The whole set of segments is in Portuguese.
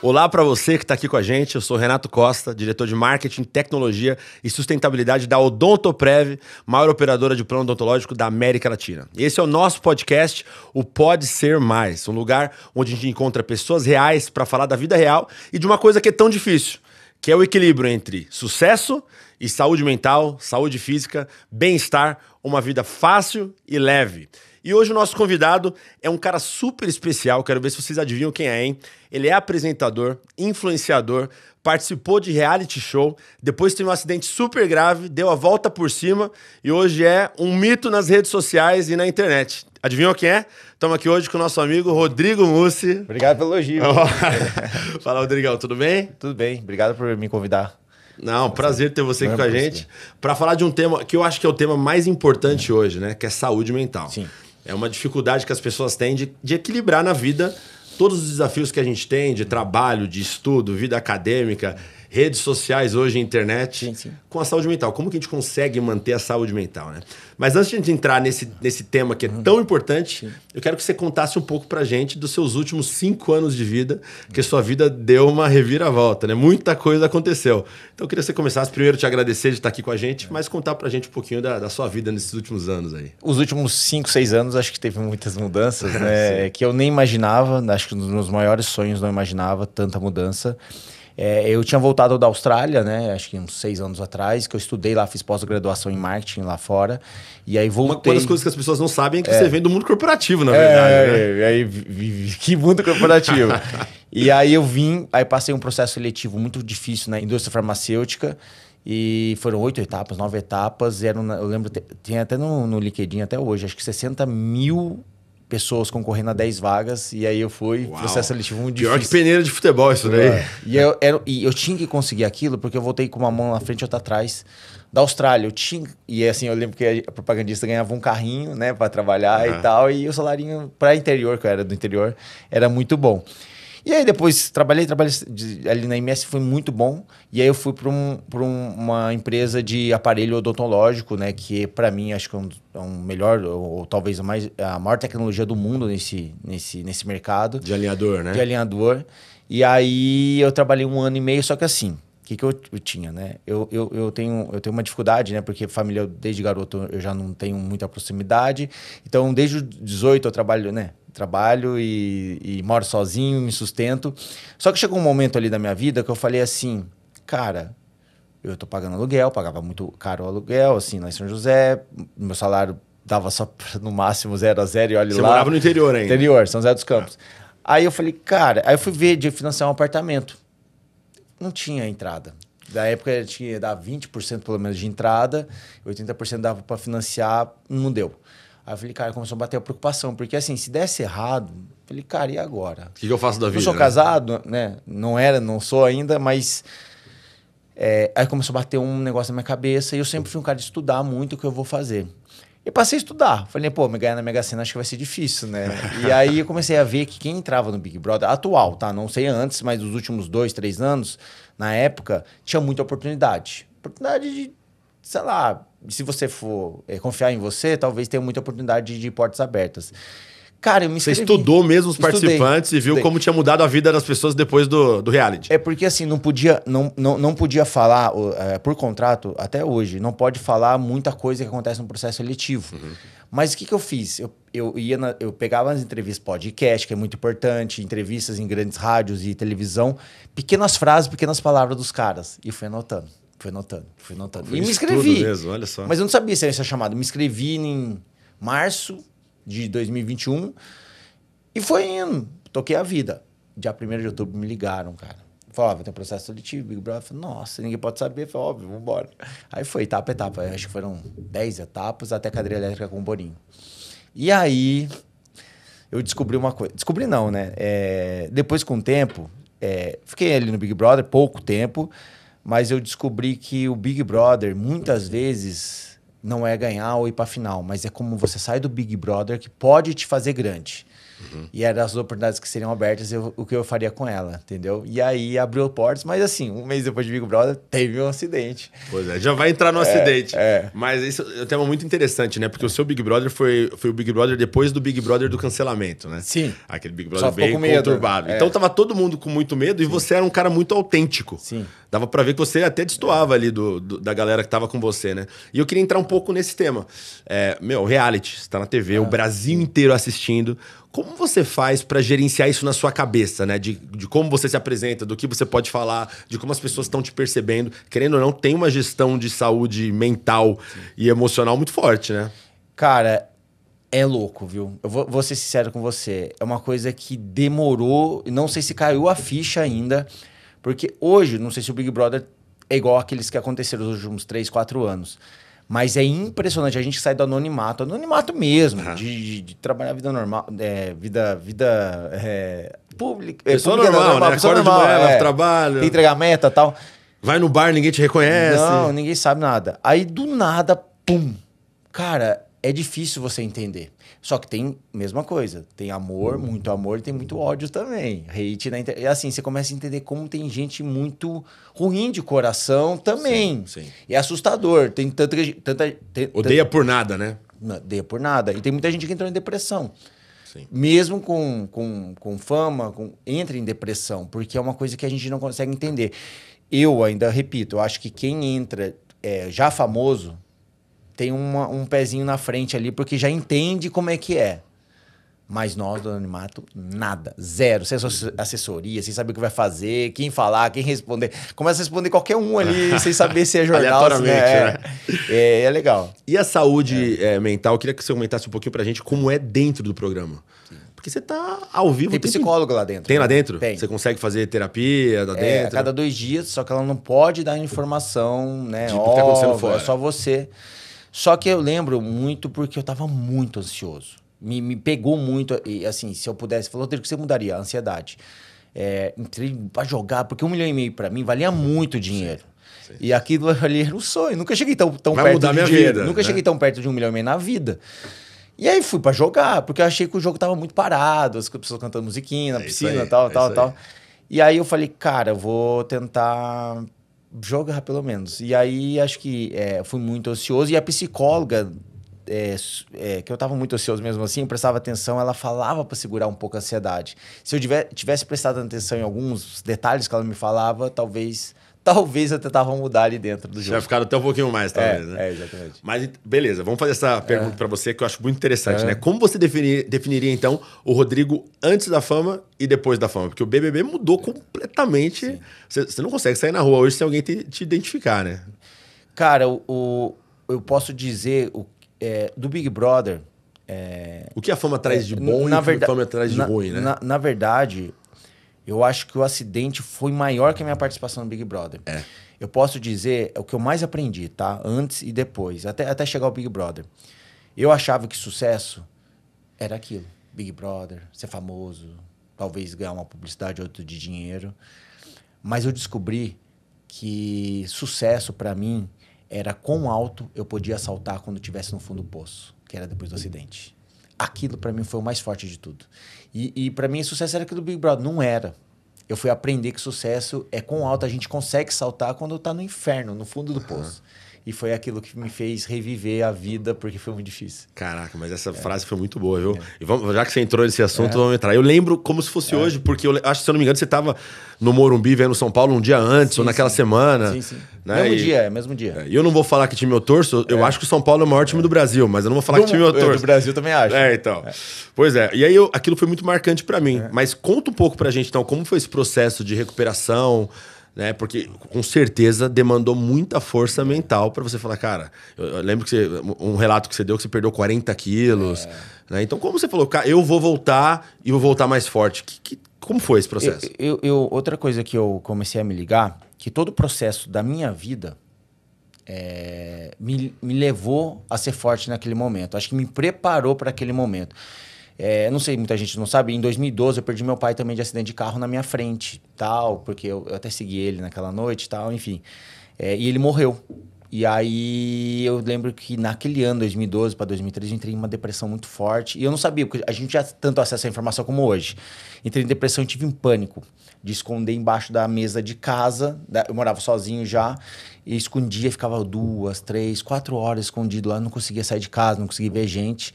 Olá para você que está aqui com a gente, eu sou Renato Costa, diretor de Marketing, Tecnologia e Sustentabilidade da Odontoprev, maior operadora de plano odontológico da América Latina. E esse é o nosso podcast, o Pode Ser Mais, um lugar onde a gente encontra pessoas reais para falar da vida real e de uma coisa que é tão difícil, que é o equilíbrio entre sucesso e saúde mental, saúde física, bem-estar, uma vida fácil e leve. E hoje o nosso convidado é um cara super especial, quero ver se vocês adivinham quem é, hein? Ele é apresentador, influenciador, participou de reality show, depois teve um acidente super grave, deu a volta por cima e hoje é um mito nas redes sociais e na internet. Adivinham quem é? Estamos aqui hoje com o nosso amigo Rodrigo Mussi. Obrigado pelo elogio. Fala, Rodrigão, tudo bem? Tudo bem, obrigado por me convidar. Não, prazer ter você aqui com a gente para falar de um tema que eu acho que é o tema mais importante hoje, né? Que é saúde mental. Sim. É uma dificuldade que as pessoas têm de equilibrar na vida todos os desafios que a gente tem de trabalho, de estudo, vida acadêmica, redes sociais hoje, internet, sim. com a saúde mental. Como que a gente consegue manter a saúde mental, né? Mas antes de a gente entrar nesse tema que é tão importante, eu quero que você contasse um pouco pra gente dos seus últimos 5 anos de vida, que sua vida deu uma reviravolta, né? Muita coisa aconteceu. Então eu queria que você começasse primeiro te agradecer de estar aqui com a gente, mas contar pra gente um pouquinho da sua vida nesses últimos anos aí. Os últimos 5, 6 anos acho que teve muitas mudanças, né? Que eu nem imaginava, acho que nos meus maiores sonhos não imaginava tanta mudança. Eu tinha voltado da Austrália, né? Acho que uns 6 anos atrás, que eu estudei lá, fiz pós-graduação em marketing lá fora. E aí voltei. Uma das coisas que as pessoas não sabem é que você vem do mundo corporativo, na verdade. Né? Aí que mundo corporativo. E aí eu aí passei um processo seletivo muito difícil na indústria farmacêutica. E foram 8 etapas, 9 etapas. Eu lembro, tem até no LinkedIn até hoje, acho que 60 mil pessoas concorrendo a 10 vagas, e aí eu fui, processo seletivo muito difícil. Pior que peneira de futebol isso daí. E eu tinha que conseguir aquilo, porque eu voltei com uma mão na frente e outra atrás. Da Austrália, e assim, eu lembro que a propagandista ganhava um carrinho, né, para trabalhar e tal, e o salarinho para interior, que eu era do interior, era muito bom. E aí depois trabalhei ali na MS, foi muito bom. E aí eu fui para uma empresa de aparelho odontológico, né? Que para mim acho que é um melhor, ou talvez a maior tecnologia do mundo nesse mercado. De alinhador, né? De alinhador. E aí eu trabalhei 1 ano e meio, só que assim, o que eu tinha, né? Eu tenho uma dificuldade, né? Porque família, desde garoto, eu já não tenho muita proximidade. Então, desde os 18 eu trabalho, né? Trabalho e moro sozinho, me sustento. Só que chegou um momento ali da minha vida que eu falei assim, cara, eu tô pagando aluguel, pagava muito caro o aluguel, assim, lá em São José, meu salário dava só no máximo 0 a 0 e olha lá. Você morava no interior ainda? Interior, São José dos Campos. Aí eu falei, cara, aí eu fui ver de financiar um apartamento. Não tinha entrada. Da época tinha dar 20% pelo menos de entrada, 80% dava para financiar, não deu. Aí eu falei, cara, começou a bater a preocupação, porque assim, se desse errado, eu falei, cara, e agora? O que eu faço da vida? Eu sou casado, né? Não sou ainda, mas aí começou a bater um negócio na minha cabeça e eu sempre fui um cara de estudar muito o que eu vou fazer. E passei a estudar. Falei, pô, me ganhar na Mega Sena acho que vai ser difícil, né? E aí eu comecei a ver que quem entrava no Big Brother, atual, tá? Não sei antes, mas os últimos 2, 3 anos, na época, tinha muita oportunidade. Oportunidade de, sei lá, se você for confiar em você, talvez tenha muita oportunidade de portas abertas. Cara, eu me inscrevi. Você estudou mesmo os participantes e viu como tinha mudado a vida das pessoas depois do reality. É porque assim, não podia falar, por contrato, até hoje, não pode falar muita coisa que acontece no processo seletivo. Mas o que eu fiz? Eu pegava as entrevistas podcast, que é muito importante, entrevistas em grandes rádios e televisão, pequenas frases, pequenas palavras dos caras. E fui anotando. E me inscrevi. Mesmo, olha só. Mas eu não sabia se ia ser chamado. Me inscrevi em março de 2021 e foi indo. Toquei a vida. Dia 1º de outubro me ligaram, cara. Falaram, vai ter um processo seletivo, Big Brother. Falei, nossa, ninguém pode saber. Falei, óbvio, vambora. Aí foi etapa a etapa. Acho que foram 10 etapas até cadeira elétrica com o Boninho. E aí eu descobri uma coisa. Descobri não, né? Depois, com o tempo, fiquei ali no Big Brother, pouco tempo, mas eu descobri que o Big Brother, muitas vezes, não é ganhar ou ir pra final, mas é como você sai do Big Brother que pode te fazer grande. E eram as oportunidades que seriam abertas, o que eu faria com ela, entendeu? E aí abriu portas, mas assim, um mês depois de Big Brother, teve um acidente. Pois é, já vai entrar no acidente. Mas isso é um tema muito interessante, né? Porque o seu Big Brother foi o Big Brother depois do Big Brother do cancelamento, né? Sim. Aquele Big Brother bem com medo. conturbado. Então tava todo mundo com muito medo e você era um cara muito autêntico. Sim. Dava pra ver que você até destoava ali da galera que tava com você, né? E eu queria entrar um pouco nesse tema. Reality, você tá na TV, o Brasil inteiro assistindo. Como você faz pra gerenciar isso na sua cabeça, né? De como você se apresenta, do que você pode falar, de como as pessoas estão te percebendo. Querendo ou não, tem uma gestão de saúde mental e emocional muito forte, né? Cara, é louco, viu? Eu vou ser sincero com você. É uma coisa que demorou, não sei se caiu a ficha ainda, porque hoje, não sei se o Big Brother é igual àqueles que aconteceram nos últimos 3, 4 anos. Mas é impressionante, a gente sai do anonimato mesmo, de trabalhar a vida normal, vida pública. Pessoa normal, né? Acorda de manhã, vai pro trabalho. Tem que entregar meta e tal. Vai no bar, ninguém te reconhece. Não, ninguém sabe nada. Aí, do nada, pum. Cara, é difícil você entender. Só que tem mesma coisa. Tem amor, muito amor, e tem muito ódio também. Hate na internet. E assim, você começa a entender como tem gente muito ruim de coração também. Sim. E é assustador. Tem tanta... Odeia por nada, né? Não, odeia por nada. E tem muita gente que entrou em depressão. Sim. Mesmo com fama, entra em depressão. Porque é uma coisa que a gente não consegue entender. Eu ainda repito, eu acho que quem entra já famoso tem um pezinho na frente ali, porque já entende como é que é. Mas nós, do anonimato, nada. Zero. Sem assessoria, sem saber o que vai fazer, quem falar, quem responder. Começa a responder qualquer um ali, sem saber se é jornal. Aleatoriamente, né? É legal. E a saúde mental, eu queria que você comentasse um pouquinho pra gente como é dentro do programa. Porque você tá ao vivo. Tem psicólogo lá dentro. Tem lá dentro? Tem. Você consegue fazer terapia lá dentro? A cada 2 dias, só que ela não pode dar informação, né? Tipo, o que tá acontecendo fora. É só você. Só que eu lembro muito porque eu tava muito ansioso. Me pegou muito. E assim, se eu pudesse, falou, Rodrigo, o que você mudaria? A ansiedade. Entrei pra jogar, porque 1,5 milhão pra mim valia muito dinheiro. Sim. E aquilo ali era um sonho. Nunca cheguei tão perto mudar de minha dinheiro. vida, Nunca cheguei tão perto de 1,5 milhão na vida. E aí fui pra jogar, porque eu achei que o jogo tava muito parado, as pessoas cantando musiquinha na piscina, tal. E aí eu falei, cara, eu vou tentar jogar pelo menos. E aí acho que fui muito ansioso. E a psicóloga, que eu tava muito ansioso mesmo assim, eu prestava atenção, ela falava para segurar um pouco a ansiedade. Se eu tivesse prestado atenção em alguns detalhes que ela me falava, talvez eu tentava mudar ali dentro do jogo. Já ficaram até um pouquinho mais, talvez, né? Exatamente. Mas, beleza, vamos fazer essa pergunta para você, que eu acho muito interessante, né? Como você definiria, então, o Rodrigo antes da fama e depois da fama? Porque o BBB mudou completamente. Você não consegue sair na rua hoje sem alguém te identificar, né? Cara, eu posso dizer, do Big Brother... O que a fama traz de bom e o que a fama traz de ruim, né? Na verdade... Eu acho que o acidente foi maior que a minha participação no Big Brother. Eu posso dizer, é o que eu mais aprendi, tá? Antes e depois, até chegar ao Big Brother. Eu achava que sucesso era aquilo. Big Brother, ser famoso, talvez ganhar uma publicidade ou outra de dinheiro. Mas eu descobri que sucesso, para mim, era quão alto eu podia saltar quando estivesse no fundo do poço, que era depois do acidente. Aquilo, para mim, foi o mais forte de tudo. E para mim, sucesso era aquilo do Big Brother. Não era. Eu fui aprender que sucesso é quão alto a gente consegue saltar quando tá no inferno, no fundo do poço. E foi aquilo que me fez reviver a vida, porque foi muito difícil. Caraca, mas essa frase foi muito boa, viu? E já que você entrou nesse assunto, vamos entrar. Eu lembro como se fosse hoje, porque eu acho que, se eu não me engano, você estava no Morumbi vendo São Paulo um dia antes, ou naquela semana. Sim. Né? Mesmo dia. E eu não vou falar que time eu torço, eu acho que o São Paulo é o maior time do Brasil, mas eu não vou falar que time eu torço. Do Brasil também acho. Então. Pois é. E aí aquilo foi muito marcante pra mim. Mas conta um pouco pra gente, então, como foi esse processo de recuperação, né? Porque com certeza demandou muita força mental para você falar, cara, eu lembro que um relato que você deu que você perdeu 40 quilos, né? Então, como você falou, cara, eu vou voltar e vou voltar mais forte? Como foi esse processo? Outra coisa que eu comecei a me ligar, que todo o processo da minha vida me levou a ser forte naquele momento. Acho que me preparou para aquele momento. Não sei, muita gente não sabe, em 2012 eu perdi meu pai também de acidente de carro na minha frente, tal, porque eu até segui ele naquela noite, tal, enfim. E ele morreu. E aí eu lembro que naquele ano, 2012 para 2013, eu entrei em uma depressão muito forte. E eu não sabia, porque a gente já tinha tanto acesso à informação como hoje. Entrei em depressão e tive um pânico de esconder embaixo da mesa de casa. Eu morava sozinho já. E escondia, ficava 2, 3, 4 horas escondido lá. Não conseguia sair de casa, não conseguia ver gente.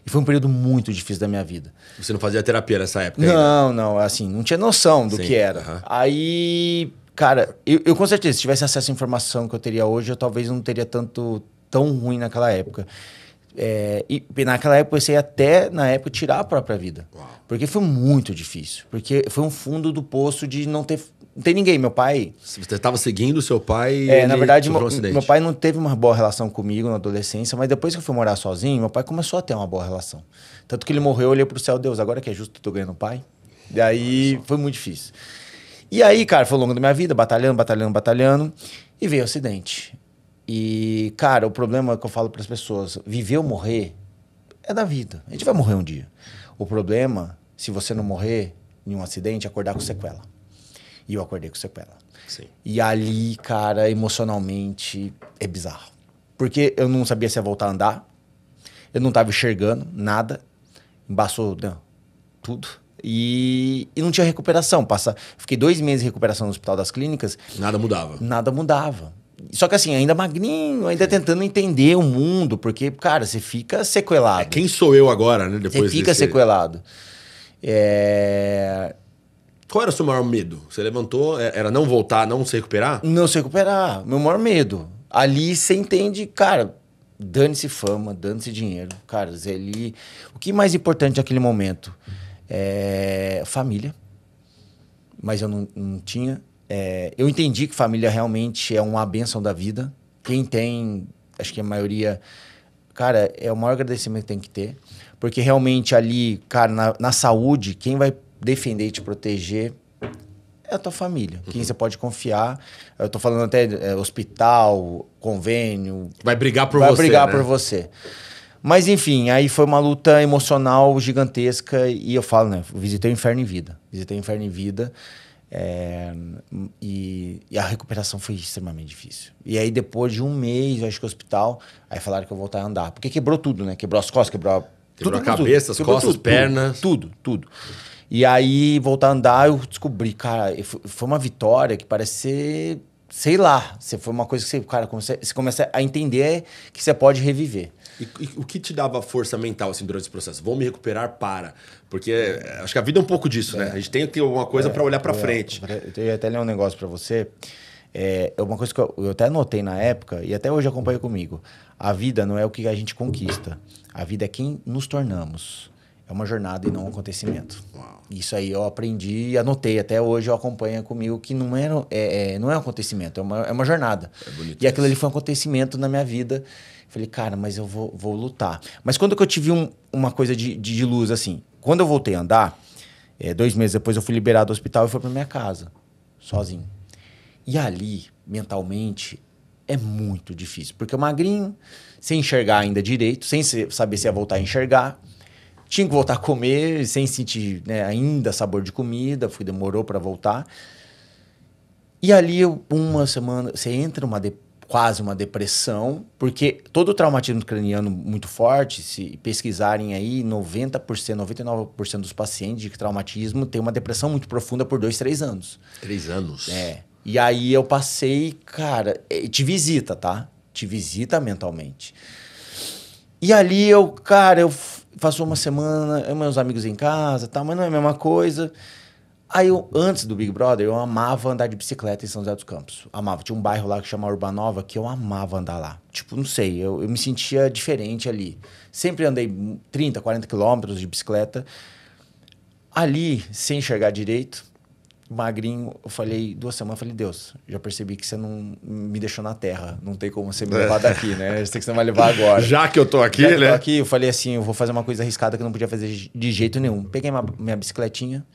E foi um período muito difícil da minha vida. Você não fazia terapia nessa época Não, assim, não tinha noção do que era. Aí... Cara, eu com certeza, se tivesse acesso à informação que eu teria hoje, eu talvez não teria tão ruim naquela época. E naquela época eu pensei até, na época, tirar a própria vida. Uau. Porque foi muito difícil. Porque foi um fundo do poço de não ter ninguém. Meu pai... Você estava seguindo o seu pai na verdade, meu pai não teve uma boa relação comigo na adolescência, mas depois que eu fui morar sozinho, meu pai começou a ter uma boa relação. Tanto que ele morreu, eu olhei pro céu, Deus, agora que é justo, eu tô ganhando pai. E aí foi muito difícil. E aí, cara, foi ao longo da minha vida, batalhando, e veio o acidente. E, cara, o problema que eu falo para as pessoas, viver ou morrer é da vida. A gente vai morrer um dia. O problema, se você não morrer em um acidente, é acordar com sequela. E eu acordei com sequela. Sim. E ali, cara, emocionalmente, é bizarro. Porque eu não sabia se ia voltar a andar, eu não estava enxergando nada, embaçou tudo. E não tinha recuperação. Fiquei 2 meses de recuperação no Hospital das Clínicas. Nada mudava. Nada mudava. Só que assim, ainda magrinho, ainda tentando entender o mundo, porque, cara, você fica sequelado. Quem sou eu agora, né? Depois você fica sequelado. Qual era o seu maior medo? Você levantou, era não voltar, não se recuperar? Não se recuperar. Meu maior medo. Ali você entende, cara, dane-se fama, dane-se dinheiro. Cara, ali... O que é mais importante naquele momento? Família, mas eu não tinha. Eu entendi que família realmente é uma bênção da vida. Quem tem, acho que a maioria, cara, é o maior agradecimento que tem que ter, porque realmente ali, cara, na saúde, quem vai defender e te proteger é a tua família, quem você pode confiar. Eu tô falando até hospital, convênio. Vai brigar por vai você. Vai brigar né? por você. Mas, enfim, aí foi uma luta emocional gigantesca e eu falo, né? Visitei o inferno em vida. E a recuperação foi extremamente difícil. E aí, depois de 1 mês, eu acho que no hospital, aí falaram que eu voltar a andar. Porque quebrou tudo, né? Quebrou as costas, quebrou a cabeça, as costas, as pernas. Tudo. E aí, voltar a andar, eu descobri, cara, foi uma vitória que parece ser, sei lá, foi uma coisa que você, cara, você começa a entender que você pode reviver. E o que te dava força mental assim, durante esse processo? Vou me recuperar para. Porque acho que a vida é um pouco disso, né? A gente tem que ter alguma coisa para olhar para frente. Eu ia até ler um negócio para você. Uma coisa que eu até anotei na época e até hoje acompanha comigo. A vida não é o que a gente conquista. A vida é quem nos tornamos. É uma jornada e não um acontecimento. Uau. Isso aí eu aprendi e anotei. Até hoje eu acompanho comigo que não é um acontecimento, é uma jornada. E aquilo ali foi um acontecimento na minha vida. Falei, cara, mas eu vou lutar. Mas quando que eu tive uma coisa de luz, assim, quando eu voltei a andar, 2 meses depois eu fui liberado do hospital e fui para minha casa, sozinho. E ali, mentalmente, é muito difícil. Porque eu magrinho, sem enxergar ainda direito, sem saber se ia voltar a enxergar, tinha que voltar a comer, sem sentir, né, ainda sabor de comida, demorou para voltar. E ali, uma semana, você entra quase uma depressão, porque todo o traumatismo craniano muito forte, se pesquisarem aí, 90%, 99% dos pacientes de traumatismo tem uma depressão muito profunda por 2, 3 anos. 3 anos? E aí eu passei, cara, te visita, tá? Te visita mentalmente. E ali eu faço uma semana, meus amigos em casa, tá, mas não é a mesma coisa. Aí, antes do Big Brother, eu amava andar de bicicleta em São José dos Campos. Amava. Tinha um bairro lá que chama Urbanova, que eu amava andar lá. Tipo, não sei, eu me sentia diferente ali. Sempre andei 30, 40 quilômetros de bicicleta. Ali, sem enxergar direito, magrinho, eu falei, 2 semanas, eu falei, Deus, já percebi que você não me deixou na terra. Não tem como você me levar daqui, né? Eu sei que você vai levar agora. Já que eu tô aqui, né? Eu tô aqui, eu falei assim, eu vou fazer uma coisa arriscada que eu não podia fazer de jeito nenhum. Peguei minha bicicletinha,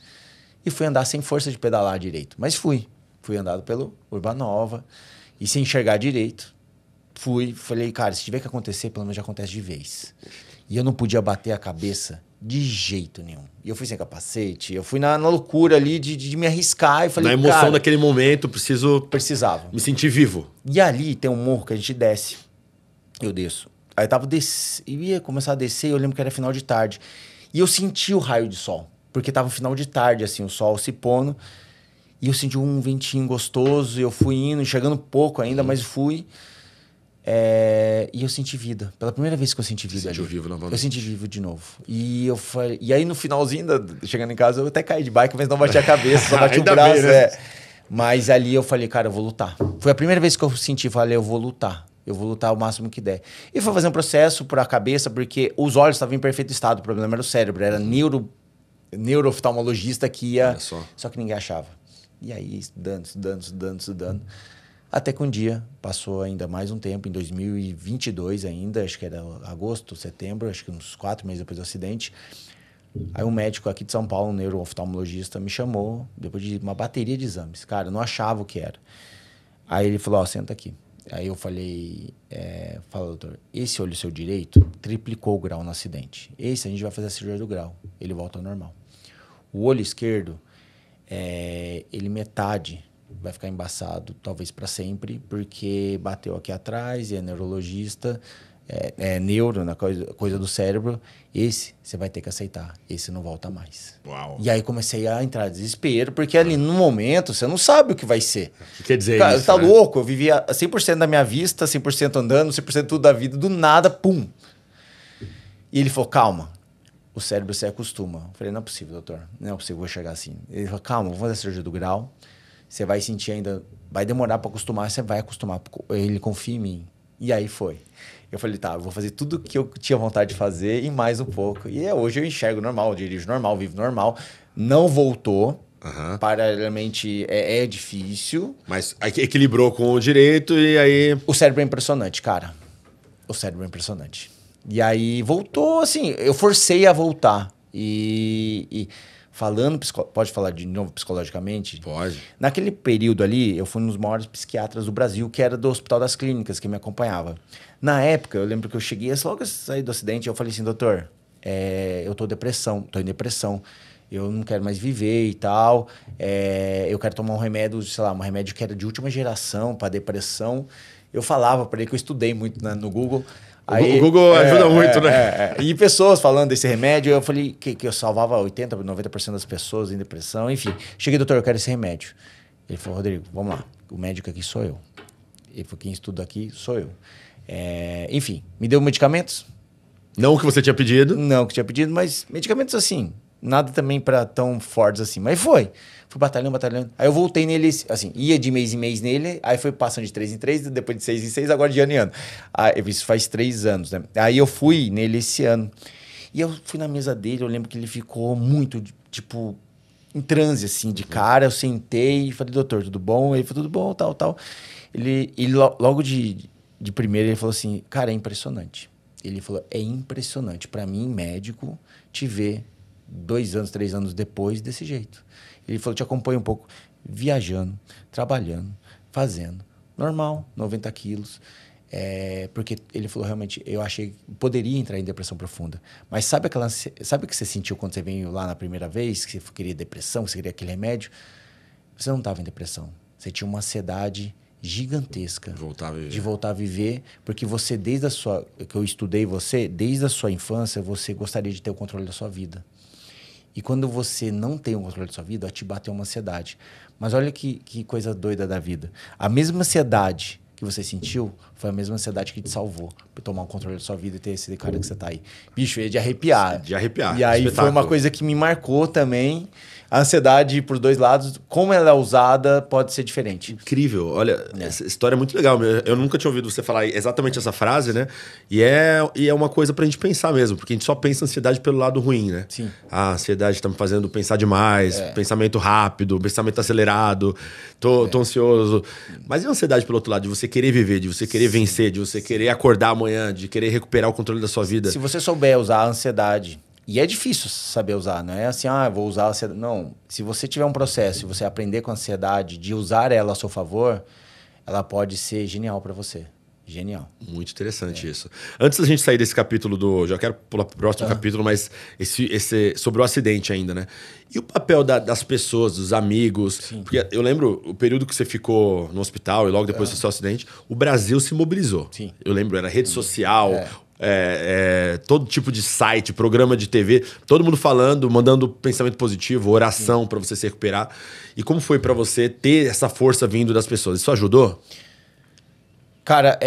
e fui andar sem força de pedalar direito. Mas fui andado pelo Urbanova e sem enxergar direito. Falei, cara, se tiver que acontecer, pelo menos já acontece de vez. E eu não podia bater a cabeça De jeito nenhum. E eu fui sem capacete, eu fui na loucura ali de me arriscar. E falei, Na emoção cara, daquele momento, precisava. me sentir vivo. E ali tem um morro que a gente desce. Eu desço. Aí eu tava eu ia começar a descer, eu lembro que era final de tarde. E eu senti o raio de sol. Porque tava final de tarde, assim, o sol se pondo. E eu senti um ventinho gostoso, eu fui indo, enxergando pouco ainda, mas fui. E eu senti vida. Pela primeira vez que eu senti vida. Você sentiu vivo novamente? Eu senti vivo de novo. E eu falei, e aí no finalzinho, chegando em casa, eu até caí de bike, mas não bati a cabeça, só bati o braço. Bem, né? Mas ali eu falei, cara, eu vou lutar. Foi a primeira vez que eu senti, falei, eu vou lutar. Eu vou lutar o máximo que der. E foi fazer um processo por a cabeça, porque os olhos estavam em perfeito estado. O problema era o cérebro. Era neurooftalmologista que ia... Só que ninguém achava. E aí, estudando. Até que um dia, passou ainda mais um tempo, em 2022 ainda, acho que era agosto, setembro, acho que uns 4 meses depois do acidente. Aí um médico aqui de São Paulo, um neurooftalmologista, me chamou, depois de uma bateria de exames. Cara, eu não achava o que era. Aí ele falou, senta aqui. Aí eu falei, fala, doutor, esse olho seu direito triplicou o grau no acidente. Esse a gente vai fazer a cirurgia do grau, ele volta ao normal. O olho esquerdo, ele metade vai ficar embaçado, talvez para sempre, porque bateu aqui atrás e é neurologista, neuro, na coisa do cérebro. Esse você vai ter que aceitar, esse não volta mais. Uau. E aí comecei a entrar em desespero, porque ali no momento você não sabe o que vai ser. O que quer dizer cara, isso? Tá louco? Eu vivia 100% da minha vista, 100% andando, 100% tudo da vida, do nada, pum. E ele falou, calma, o cérebro se acostuma. Eu falei, não é possível, doutor, não é possível, vou chegar assim. Ele falou, calma, vou fazer a cirurgia do grau, você vai sentir ainda, vai demorar para acostumar, você vai acostumar. Ele confia em mim. E aí foi. Eu falei, tá, eu vou fazer tudo que eu tinha vontade de fazer e mais um pouco. E hoje eu enxergo normal, dirijo normal, vivo normal. Não voltou. Paralelamente é difícil. Mas equilibrou com o direito e aí... O cérebro é impressionante, cara. O cérebro é impressionante. E aí voltou, assim, eu forcei a voltar. Falando, pode falar de novo psicologicamente? Pode. Naquele período ali, eu fui um dos maiores psiquiatras do Brasil, que era do Hospital das Clínicas, que me acompanhava. Na época, eu lembro que eu cheguei, logo que eu saí do acidente, eu falei assim, doutor, eu tô em depressão, eu não quero mais viver e tal, eu quero tomar um remédio, sei lá, um remédio que era de última geração para depressão. Eu falava para ele que eu estudei muito no Google. Aí, o Google ajuda muito, né? E pessoas falando desse remédio, eu falei que eu salvava 80%, 90% das pessoas em depressão, enfim. Cheguei, doutor, eu quero esse remédio. Ele falou, Rodrigo, vamos lá, o médico aqui sou eu. Ele falou, quem estuda aqui sou eu. Enfim, me deu medicamentos. Não o que você tinha pedido? Não o que tinha pedido, mas medicamentos assim, nada também para tão fortes assim. Mas foi. Fui batalhando. Aí eu voltei nele, assim, ia de mês em mês nele, aí foi passando de 3 em 3, depois de 6 em 6, agora de ano em ano. Isso faz 3 anos, né? Aí eu fui nele esse ano. E eu fui na mesa dele, eu lembro que ele ficou muito, tipo, em transe, assim, de cara. Eu sentei e falei, doutor, tudo bom? Ele falou, tudo bom, tal. Ele logo de primeiro, ele falou assim, cara, é impressionante. Ele falou, é impressionante. Para mim, médico, te ver 2 anos, 3 anos depois desse jeito. Ele falou, te acompanho um pouco, viajando, trabalhando, fazendo. Normal, 90 quilos. Porque ele falou, realmente, eu achei que poderia entrar em depressão profunda. Mas sabe o que você sentiu quando você veio lá na primeira vez, que você queria depressão, que você queria aquele remédio? Você não estava em depressão. Você tinha uma ansiedade gigantesca de voltar a viver, porque você, que eu estudei você, desde a sua infância, você gostaria de ter o controle da sua vida. E quando você não tem o controle da sua vida, te bateu uma ansiedade. Mas olha que coisa doida da vida. A mesma ansiedade que você sentiu foi a mesma ansiedade que te salvou para tomar o controle da sua vida e ter esse cara que você tá aí. Bicho, é de arrepiar. De arrepiar. E aí foi uma coisa que me marcou também. A ansiedade por 2 lados, como ela é usada, pode ser diferente. Incrível. Olha, essa história é muito legal. Eu nunca tinha ouvido você falar exatamente essa frase, né? E é uma coisa pra gente pensar mesmo, porque a gente só pensa ansiedade pelo lado ruim, né? Sim. A ansiedade tá me fazendo pensar demais, pensamento rápido, pensamento acelerado, tô ansioso. Mas e a ansiedade pelo outro lado, de você querer viver, de você querer vencer, de você querer acordar amanhã, de querer recuperar o controle da sua vida? Se você souber usar a ansiedade... E é difícil saber usar, não é assim, vou usar a ansiedade. Não, se você tiver um processo, se você aprender com a ansiedade, de usar ela a seu favor, ela pode ser genial para você. Genial. Muito interessante isso. Antes da gente sair desse capítulo já quero pular pro próximo capítulo, mas esse sobre o acidente ainda, né? E o papel das pessoas, dos amigos? Sim. Porque eu lembro o período que você ficou no hospital e logo depois do seu acidente, o Brasil se mobilizou. Sim. Eu lembro, era rede social, todo tipo de site, programa de TV, todo mundo falando, mandando pensamento positivo, oração para você se recuperar. E como foi para você ter essa força vindo das pessoas? Isso ajudou? Cara,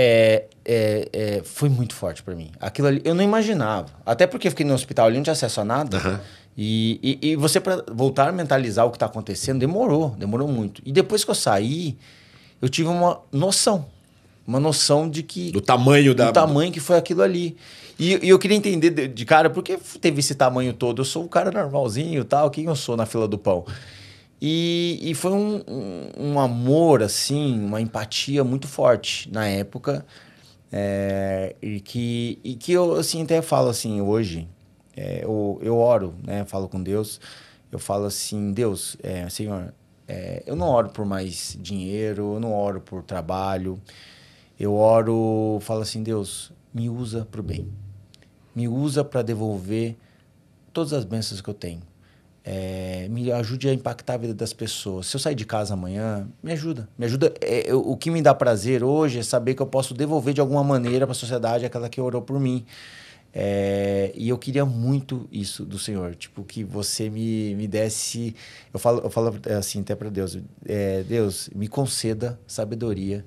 foi muito forte pra mim. Aquilo ali, eu não imaginava. Até porque eu fiquei no hospital ali, não tinha acesso a nada. Uhum. E você, pra voltar a mentalizar o que tá acontecendo, demorou muito. E depois que eu saí, eu tive uma noção. Uma noção de que... Do tamanho do tamanho que foi aquilo ali. E eu queria entender de cara, por que teve esse tamanho todo? Eu sou um cara normalzinho e tal, quem eu sou na fila do pão? E foi um amor, assim, uma empatia muito forte na época. E que eu, assim, até falo assim, hoje, eu oro, né? Falo com Deus, eu falo assim, Deus, Senhor, eu não oro por mais dinheiro, eu não oro por trabalho, eu oro, falo assim, Deus, me usa para o bem. Me usa para devolver todas as bênçãos que eu tenho. Me ajude a impactar a vida das pessoas. Se eu sair de casa amanhã, me ajuda. Me ajuda. O que me dá prazer hoje é saber que eu posso devolver de alguma maneira para a sociedade aquela que orou por mim. E eu queria muito isso do Senhor. Tipo, que você me desse... Eu falo assim até para Deus. Deus, me conceda sabedoria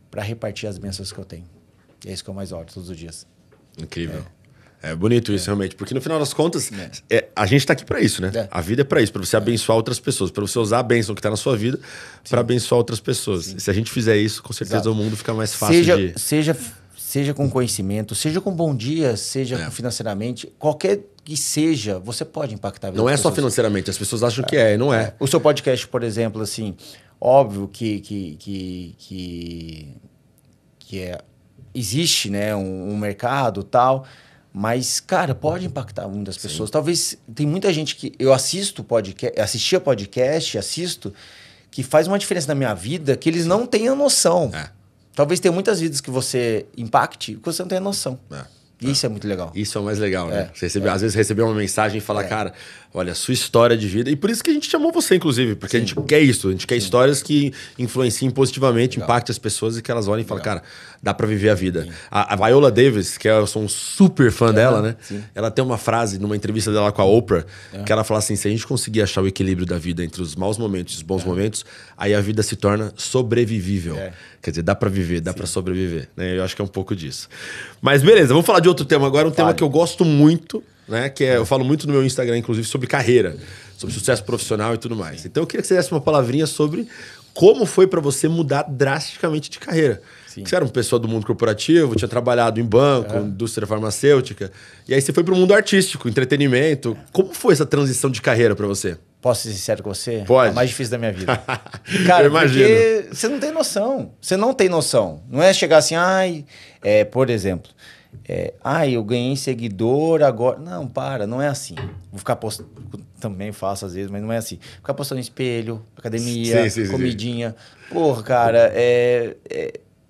para repartir as bênçãos que eu tenho. É isso que eu mais oro todos os dias. Incrível. É bonito isso, realmente. Porque no final das contas, a gente tá aqui para isso, né? A vida é para isso, para você abençoar outras pessoas, para você usar a bênção que tá na sua vida para abençoar outras pessoas. Sim. Se a gente fizer isso, com certeza o mundo fica mais fácil Seja com conhecimento, seja com bom dia, seja financeiramente, qualquer que seja, você pode impactar a vida Não das só pessoas. Financeiramente, as pessoas acham que é, não é. O seu podcast, por exemplo, assim, óbvio que existe, né, um mercado tal, mas, cara, pode impactar muitas pessoas. Talvez tem muita gente que eu assistia podcast, que faz uma diferença na minha vida que eles não têm a noção. Talvez tenha muitas vidas que você impacte que você não tem a noção. E isso é muito legal. Isso é o mais legal, né? Você às vezes receber uma mensagem e falar, cara, olha, a sua história de vida... E por isso que a gente chamou você, inclusive, porque a gente quer isso. A gente quer histórias que influenciem positivamente, impactem as pessoas e que elas olhem e falem, cara, dá pra viver a vida. A Viola Davis, que eu sou um super fã dela, né? Sim. Ela tem uma frase numa entrevista dela com a Oprah, que ela fala assim, se a gente conseguir achar o equilíbrio da vida entre os maus momentos e os bons momentos, aí a vida se torna sobrevivível. Quer dizer, dá pra viver, dá pra sobreviver. Né? Eu acho que é um pouco disso. Mas beleza, vamos falar de outro tema agora, tema que eu gosto muito, né? Que eu falo muito no meu Instagram, inclusive, sobre carreira, sobre sucesso profissional e tudo mais. Então eu queria que você desse uma palavrinha sobre como foi pra você mudar drasticamente de carreira. Você era uma pessoa do mundo corporativo, tinha trabalhado em banco, indústria farmacêutica, e aí você foi pro mundo artístico, entretenimento. Como foi essa transição de carreira pra você? Posso ser sincero com você? Pode. É a mais difícil da minha vida. Cara, eu imagino. Porque você não tem noção. Você não tem noção. Não é chegar assim, por exemplo, eu ganhei seguidor agora. Não, não é assim. Vou ficar postando, também faço às vezes, mas não é assim. Ficar postando no espelho, academia, comidinha. Porra, cara,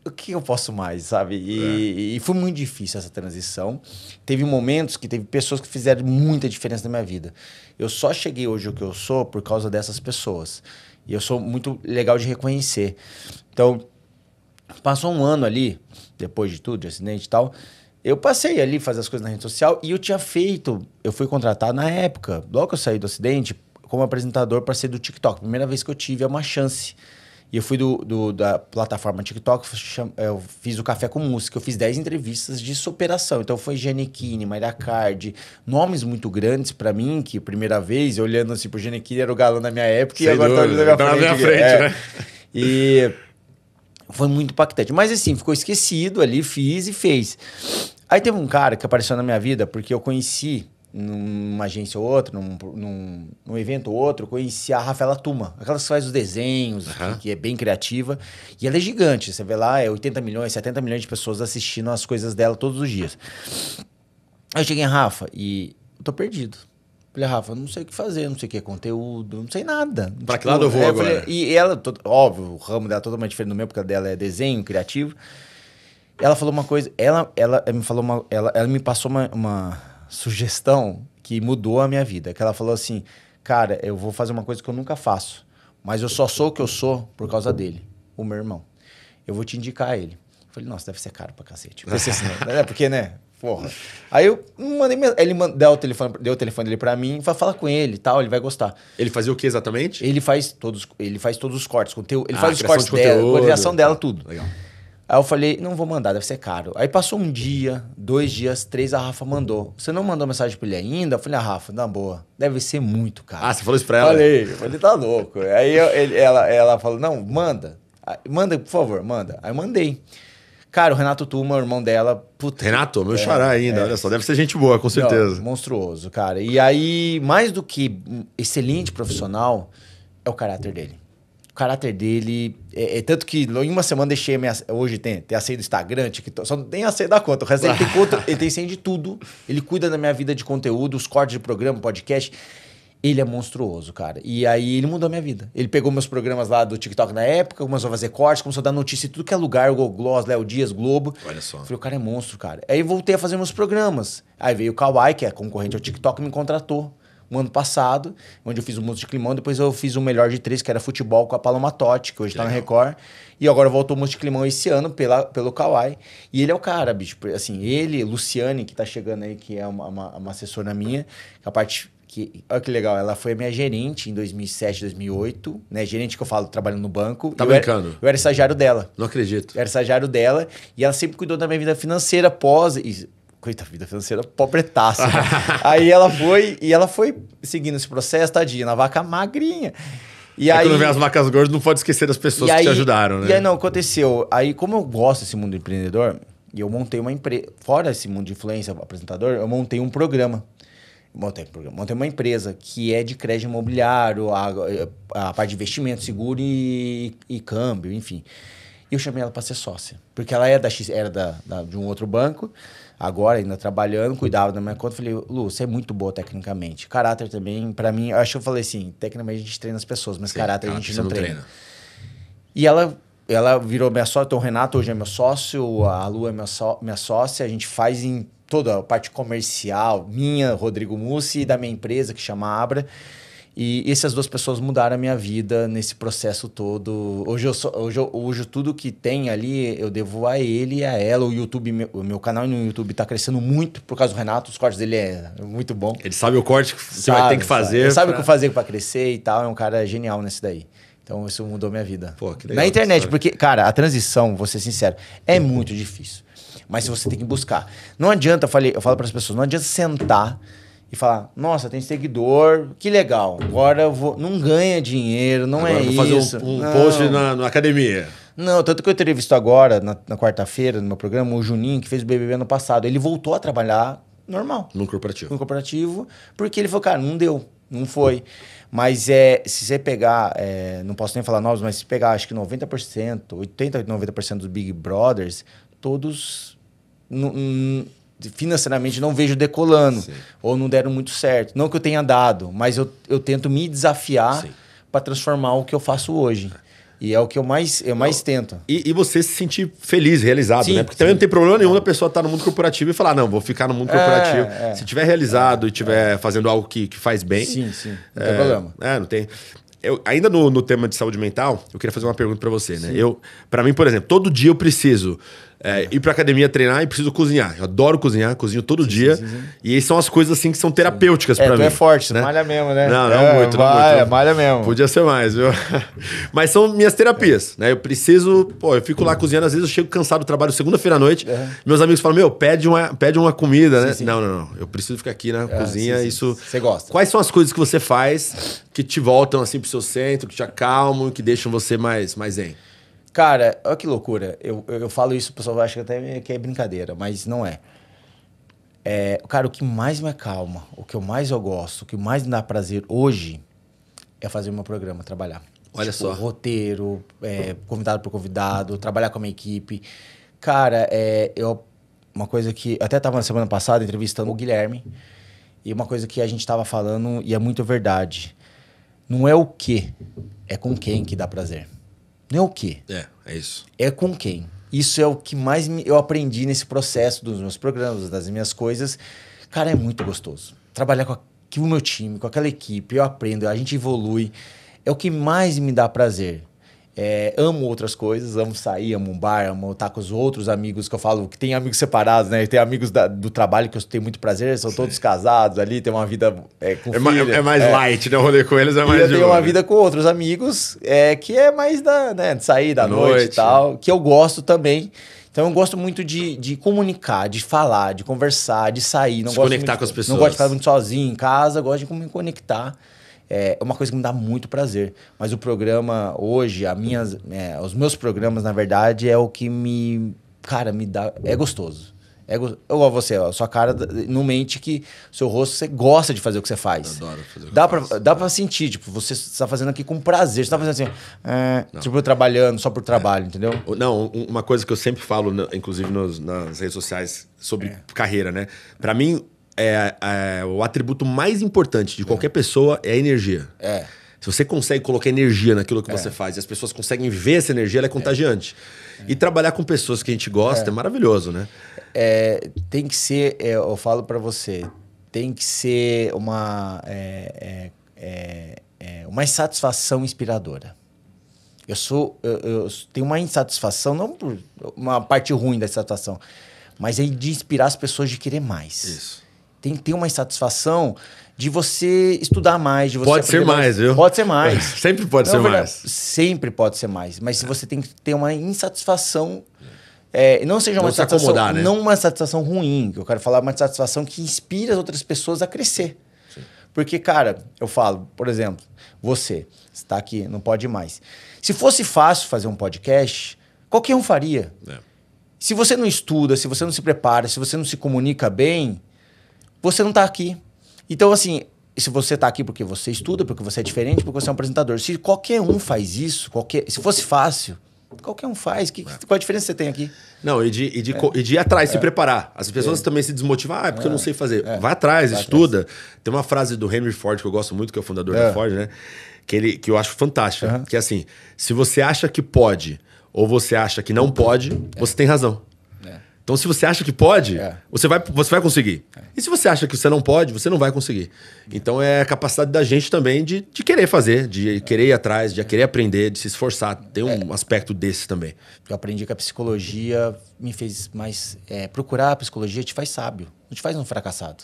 o que eu posso mais, sabe? E foi muito difícil essa transição. Teve momentos que teve pessoas que fizeram muita diferença na minha vida. Eu só cheguei hoje o que eu sou por causa dessas pessoas. E eu sou muito legal de reconhecer. Então, passou um ano ali, depois de tudo, de acidente e tal, eu passei ali fazer as coisas na rede social e eu fui contratado na época, logo que eu saí do acidente, como apresentador para ser do TikTok. Primeira vez que eu tive uma chance. E eu fui da plataforma TikTok, eu fiz o Café com Música, eu fiz 10 entrevistas de superação. Então foi Giannichini, Mayra Card, nomes muito grandes pra mim, que primeira vez, olhando assim pro Giannichini, era o galã na minha época, e agora tá olhando na minha frente. Né? E foi muito impactante. Mas assim, ficou esquecido ali, fiz e fez. Aí teve um cara que apareceu na minha vida, porque eu conheci... numa agência ou outra, num evento ou outro, eu conheci a Rafaela Tuma, aquela que faz os desenhos, que é bem criativa, e ela é gigante, você vê lá, 80 milhões, 70 milhões de pessoas assistindo as coisas dela todos os dias. Aí eu cheguei em Rafa e eu tô perdido. Falei, Rafa, não sei o que fazer, não sei o que é conteúdo, não sei nada. Pra que lado eu vou agora? E ela, óbvio, o ramo dela é totalmente diferente do meu, porque a dela é desenho criativo. Ela falou uma coisa, ela me falou ela me passou uma sugestão que mudou a minha vida. Que ela falou assim, cara, eu vou fazer uma coisa que eu nunca faço, mas eu só sou o que eu sou por causa dele, o meu irmão. Eu vou te indicar ele. Eu falei, nossa, deve ser caro pra cacete. Pensei assim, né? Porque, né? Porra. Aí eu mandei, ele deu o telefone dele pra mim, vai falar com ele e tal, ele vai gostar. Ele fazia o que exatamente? Ele faz todos os cortes, conteúdo, ele faz os criação cortes de dela, conteúdo. criação dela, tudo. Legal. Aí eu falei, não vou mandar, deve ser caro. Aí passou um dia, 2 dias, 3, a Rafa mandou. Você não mandou mensagem pra ele ainda? Eu falei, Rafa, na boa, deve ser muito caro. Ah, você falou isso pra ela? Falei, tá louco. Aí ela falou, não, manda. Manda, por favor, manda. Aí eu mandei. Cara, o Renato Tuma, o irmão dela... Puta, Renato, meu xará ainda, olha só. Deve ser gente boa, com certeza. Não, monstruoso, cara. E aí, mais do que excelente profissional, é o caráter dele. O caráter dele... tanto que em uma semana deixei hoje tem a senha do Instagram, TikTok, só não tem a senha da conta. O resto ele tem conta, ele tem senha de tudo. Ele cuida da minha vida de conteúdo, os cortes de programa, podcast... Ele é monstruoso, cara. E aí ele mudou a minha vida. Ele pegou meus programas lá do TikTok na época, começou a fazer cortes, começou a dar notícia em tudo que é lugar, o Google Gloss, Léo Dias, Globo. Olha só. Falei, o cara é monstro, cara. Aí voltei a fazer meus programas. Aí veio o Kawaii, que é concorrente ao TikTok, me contratou um ano passado, onde eu fiz o Música de Climão, depois eu fiz o Melhor de 3, que era futebol com a Paloma Totti, que hoje tá na Record. E agora voltou o Música de Climão esse ano pelo Kawaii. E ele é o cara, bicho. Assim, ele, Luciane, que tá chegando aí, que é uma assessora minha, que a parte... olha que legal, ela foi a minha gerente em 2007, 2008, né? Gerente que eu falo, trabalhando no banco. Tá brincando? Eu era estagiário dela. Não acredito. Eu era estagiário dela e ela sempre cuidou da minha vida financeira coitada, vida financeira pobretaça. Né? Aí ela foi seguindo esse processo, tadinha, na vaca magrinha. E aí, quando vem as vacas gordas, não pode esquecer das pessoas que te ajudaram, né? E aí não, aconteceu. Aí, como eu gosto desse mundo empreendedor, e eu montei uma empresa, fora esse mundo de influência, apresentador, eu montei um programa. Montei uma empresa que é de crédito imobiliário, a parte de investimento, seguro e câmbio, enfim. E eu chamei ela para ser sócia. Porque ela era de um outro banco, agora ainda trabalhando, cuidava da minha conta. Falei, Lu, você é muito boa tecnicamente. Caráter também, para mim, acho que eu falei assim, tecnicamente a gente treina as pessoas, mas sim, caráter a gente não treina. E ela virou minha sócia, então o Renato hoje é meu sócio, a Lu é minha sócia, a gente faz em toda a parte comercial, minha, Rodrigo Mussi, e da minha empresa, que chama Abra. E essas 2 pessoas mudaram a minha vida nesse processo todo. Hoje tudo que tem ali, eu devo a ele e a ela. O YouTube, o meu canal no YouTube está crescendo muito por causa do Renato. Os cortes dele é muito bom. Ele sabe o corte que você vai ter que fazer. Ele sabe o que fazer para crescer e tal. É um cara genial nesse daí. Então, isso mudou minha vida. Pô, que legal. Na internet, porque, cara, a transição, vou ser sincero, é muito difícil. Mas você tem que buscar. Não adianta, eu falo para as pessoas, não adianta sentar e falar, nossa, tem seguidor, que legal. Agora eu vou... Não ganha dinheiro, não agora é isso. Agora vou fazer um post na academia. Não, tanto que eu entrevisto agora, na quarta-feira, no meu programa, o Juninho, que fez o BBB ano passado. Ele voltou a trabalhar normal. No corporativo, porque ele falou, cara, não deu, não foi. Mas se você pegar, não posso nem falar novos, mas se pegar, acho que 90%, 80%, 90% dos Big Brothers, todos... financeiramente não vejo decolando. Sim. Ou não deram muito certo. Não que eu tenha dado, mas eu tento me desafiar para transformar o que eu faço hoje. E é o que eu mais tento. E você se sentir feliz, realizado, sim, né? Porque também não tem problema nenhum da pessoa estar no mundo corporativo e falar, não, vou ficar no mundo corporativo. Se estiver realizado e estiver fazendo algo que faz bem... Sim, não tem problema. Não tem... ainda no tema de saúde mental, eu queria fazer uma pergunta para você, né? Para mim, por exemplo, todo dia eu preciso ir pra academia treinar e preciso cozinhar. Eu adoro cozinhar, cozinho todo dia. Sim. E aí são as coisas assim que são terapêuticas pra mim. Tu é forte, né? Malha mesmo, né? Não muito. Malha mesmo. Podia ser mais, viu? Mas são minhas terapias, né? Eu preciso... eu fico lá cozinhando, às vezes eu chego cansado do trabalho segunda-feira à noite. Meus amigos falam, pede uma comida, né? Sim. Não. Eu preciso ficar aqui na cozinha. Isso... Você gosta. Quais são as coisas que você faz que te voltam assim pro seu centro, que te acalmam, que deixam você mais zen? Cara, olha que loucura. Eu falo isso, o pessoal acha até que é brincadeira, mas não é. Cara, o que mais me acalma, o que eu gosto, o que mais me dá prazer hoje é fazer o meu programa, trabalhar. Olha só. Roteiro, convidado por convidado, trabalhar com a minha equipe. Cara, uma coisa que... Até estava na semana passada entrevistando o Guilherme, e uma coisa que a gente estava falando, e é muito verdade. Não é o quê, é com quem que dá prazer. Não é o quê. É isso. É com quem. Isso é o que mais eu aprendi nesse processo dos meus programas, das minhas coisas. Cara, é muito gostoso. Trabalhar com o meu time, com aquela equipe, eu aprendo, a gente evolui. É o que mais me dá prazer. Amo outras coisas, amo sair, amo um bar, amo estar com os outros amigos que eu falo, que tem amigos separados, né? Tem amigos do trabalho que eu tenho muito prazer, são todos casados ali, tem uma vida com filho. É mais light, né? O rolê com eles é mais eu tenho uma vida com outros amigos, que é mais de sair da noite e tal, que eu gosto também. Então eu gosto muito de comunicar, de falar, de conversar, de sair. Não se gosto conectar muito, com as pessoas. Não gosto de ficar muito sozinho em casa, gosto de me conectar. É uma coisa que me dá muito prazer. Mas o programa hoje, os meus programas, na verdade, é o que me dá... É gostoso. Igual a você, a sua cara não mente que o seu rosto, você gosta de fazer o que você faz. Eu adoro fazer o que eu faço. Dá pra sentir, tipo, você está fazendo aqui com prazer. Você tá fazendo assim, tipo, trabalhando só por trabalho, entendeu? Não, uma coisa que eu sempre falo, inclusive nas redes sociais, sobre carreira, né? Pra mim, o atributo mais importante de qualquer pessoa é a energia. Se você consegue colocar energia naquilo que você faz e as pessoas conseguem ver essa energia, ela é contagiante. E trabalhar com pessoas que a gente gosta é maravilhoso, né? Tem que ser, eu falo pra você, tem que ser uma insatisfação inspiradora. Eu tenho uma insatisfação, não por uma parte ruim da insatisfação, mas é de inspirar as pessoas de querer mais. Isso. Tem que ter uma insatisfação de você estudar mais, de você pode ser mais, viu? Pode ser mais. Sempre pode ser mais. Sempre pode ser mais. Mas se você tem que ter uma insatisfação, não seja uma satisfação, né? Não uma satisfação ruim, que eu quero falar, uma satisfação que inspira as outras pessoas a crescer. Sim. Porque, cara, eu falo, por exemplo, você está aqui, não pode mais. Se fosse fácil fazer um podcast, qualquer um faria. Se você não estuda, se você não se prepara, se você não se comunica bem, você não está aqui. Então, assim, se você está aqui porque você estuda, porque você é diferente, porque você é um apresentador. Se qualquer um faz isso, se fosse fácil, qualquer um faz. Qual a diferença você tem aqui? Não, e de ir atrás, se preparar. As pessoas também se desmotivam. É porque eu não sei fazer. Vai atrás, estuda. Tem uma frase do Henry Ford que eu gosto muito, que é o fundador da Ford, né? Que eu acho fantástica. Que é assim, se você acha que pode ou você acha que não pode, você tem razão. Então, se você acha que pode, você vai conseguir. E se você acha que você não pode, você não vai conseguir. Então, é a capacidade da gente também de querer fazer, de querer ir atrás, de querer aprender, de se esforçar. Tem um aspecto desse também. Eu aprendi que a psicologia me fez mais... procurar a psicologia te faz sábio, não te faz um fracassado.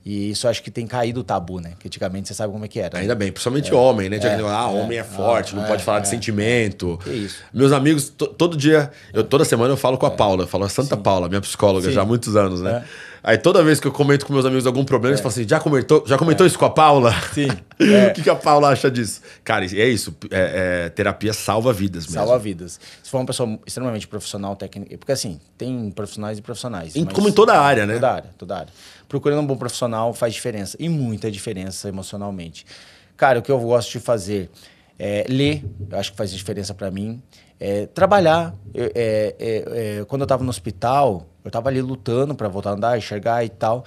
E isso eu acho que tem caído o tabu, né? Que antigamente você sabe como é que era. Ainda bem, principalmente homem, né? Homem é forte, não pode falar de sentimento. Que isso. Meus amigos, toda semana eu falo com a Paula, eu falo a Santa Paula, minha psicóloga, já há muitos anos, né? Aí toda vez que eu comento com meus amigos algum problema, eles falam assim, já comentou isso com a Paula? Sim. O que a Paula acha disso? Cara, é isso, terapia salva vidas mesmo. Salva vidas. Se for uma pessoa extremamente profissional, técnica, porque assim, tem profissionais e profissionais. Como em toda a área, né? Toda área. Procurando um bom profissional faz diferença, e muita diferença emocionalmente. Cara, o que eu gosto de fazer é ler, eu acho que faz diferença pra mim. Trabalhar. Quando eu tava no hospital, eu tava ali lutando pra voltar a andar, enxergar e tal.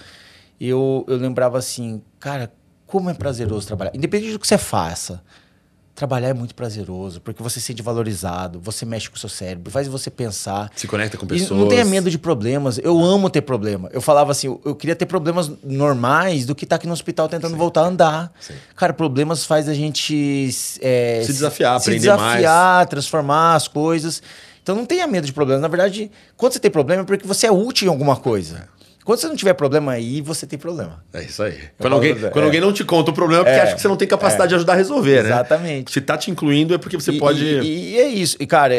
E eu lembrava assim, cara, como é prazeroso trabalhar. Independente do que você faça, trabalhar é muito prazeroso, porque você se sente valorizado, você mexe com o seu cérebro, faz você pensar. Se conecta com pessoas. E não tenha medo de problemas. Eu amo ter problema. Eu falava assim, eu queria ter problemas normais do que estar aqui no hospital tentando voltar a andar. Sim. Cara, problemas faz a gente... se desafiar, aprender mais. Transformar as coisas. Então não tenha medo de problemas. Na verdade, quando você tem problema é porque você é útil em alguma coisa. Quando você não tiver problema aí, você tem problema. É isso aí. Quando alguém não te conta o problema, é porque acha que você não tem capacidade de ajudar a resolver, né? Exatamente. Se tá te incluindo, é porque você pode... E é isso. E, cara,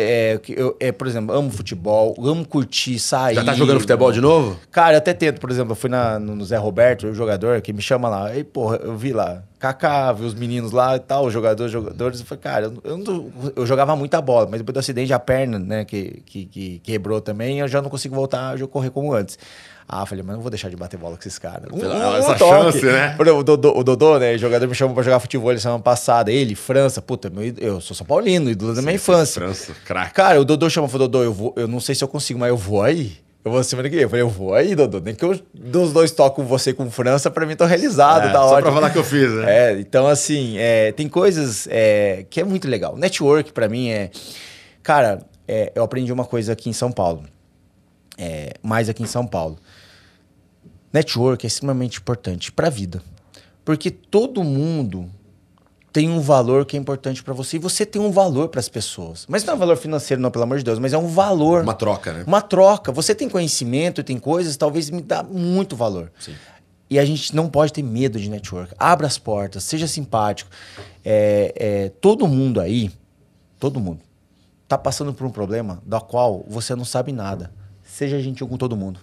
por exemplo, amo futebol, amo curtir, sair... Já tá jogando futebol de novo? Cara, eu até tento. Por exemplo, eu fui no Zé Roberto, o jogador que me chama lá. Aí, porra, eu vi lá. Kaká, vi os meninos lá e tal, os jogadores. Eu falei, cara, eu jogava muita bola, mas depois do acidente, a perna, né, que quebrou também, eu já não consigo voltar a correr como antes. Eu falei, mas não vou deixar de bater bola com esses caras. Essa chance, né? O Dodô, né? O jogador me chamou pra jogar futebol ele semana passada. Ele, França, puta, eu sou São Paulino, ídolo da minha infância. França, craque. Cara, o Dodô chamou e falou, Dodô, eu não sei se eu consigo, mas eu vou aí. Eu vou semana que vem. Eu falei, eu vou aí, Dodô. Nem que eu dos dois toco você com França, pra mim tô realizado, tá ótimo. Só pra falar que eu fiz, né? Então assim, tem coisas que é muito legal. Network, pra mim, Cara, eu aprendi uma coisa aqui em São Paulo. Mais aqui em São Paulo. Network é extremamente importante para a vida. Porque todo mundo tem um valor que é importante para você. E você tem um valor para as pessoas. Mas não é um valor financeiro, não, pelo amor de Deus. Mas é um valor. Uma troca, né? Uma troca. Você tem conhecimento, tem coisas, talvez me dá muito valor. Sim. E a gente não pode ter medo de network. Abra as portas, seja simpático. Todo mundo aí, todo mundo, tá passando por um problema da qual você não sabe nada. Seja gentil com todo mundo.